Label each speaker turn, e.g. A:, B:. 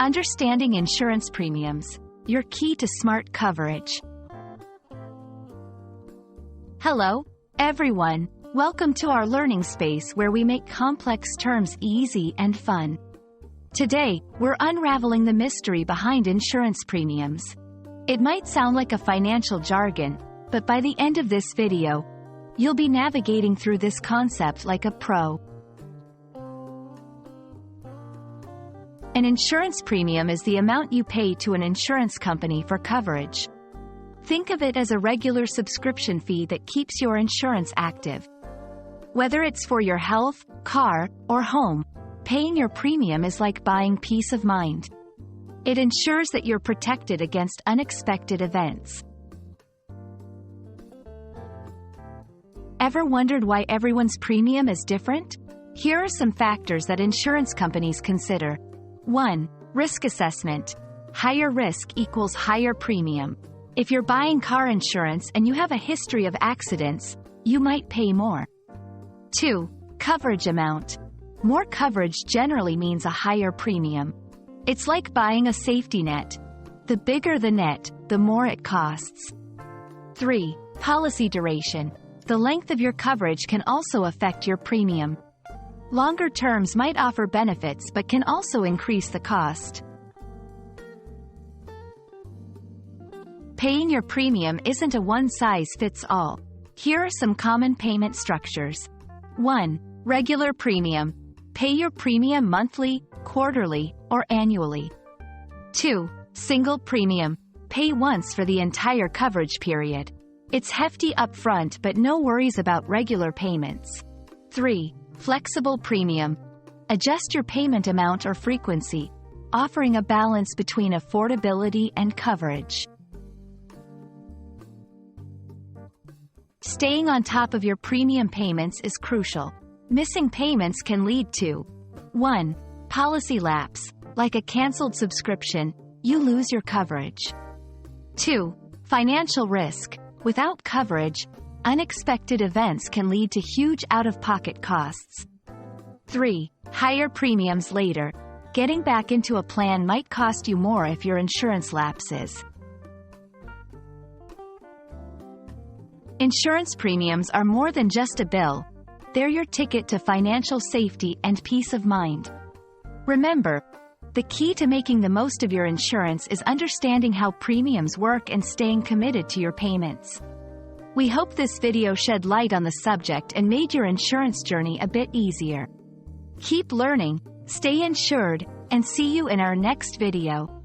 A: Understanding insurance premiums, your key to smart coverage. Hello, everyone. Welcome to our learning space where we make complex terms easy and fun. Today, we're unraveling the mystery behind insurance premiums. It might sound like a financial jargon, but by the end of this video, you'll be navigating through this concept like a pro. An insurance premium is the amount you pay to an insurance company for coverage. Think of it as a regular subscription fee that keeps your insurance active. Whether it's for your health, car, or home, paying your premium is like buying peace of mind. It ensures that you're protected against unexpected events. Ever wondered why everyone's premium is different? Here are some factors that insurance companies consider. 1. Risk assessment. Higher risk equals higher premium. If you're buying car insurance and you have a history of accidents, you might pay more. 2. Coverage amount. More coverage generally means a higher premium. It's like buying a safety net. The bigger the net, the more it costs. 3. Policy duration. The length of your coverage can also affect your premium. Longer terms might offer benefits but can also increase the cost. Paying your premium isn't a one-size-fits-all. Here are some common payment structures. 1. Regular premium. Pay your premium monthly, quarterly, or annually. 2. Single premium. Pay once for the entire coverage period. It's hefty upfront but no worries about regular payments. 3. Flexible premium. Adjust your payment amount or frequency, offering a balance between affordability and coverage. Staying on top of your premium payments is crucial. Missing payments can lead to 1. Policy lapse. Like a canceled subscription, you lose your coverage. 2. Financial risk. Without coverage, unexpected events can lead to huge out-of-pocket costs. 3. Higher premiums later. Getting back into a plan might cost you more if your insurance lapses. Insurance premiums are more than just a bill. They're your ticket to financial safety and peace of mind. Remember, the key to making the most of your insurance is understanding how premiums work and staying committed to your payments. We hope this video shed light on the subject and made your insurance journey a bit easier. Keep learning, stay insured, and see you in our next video.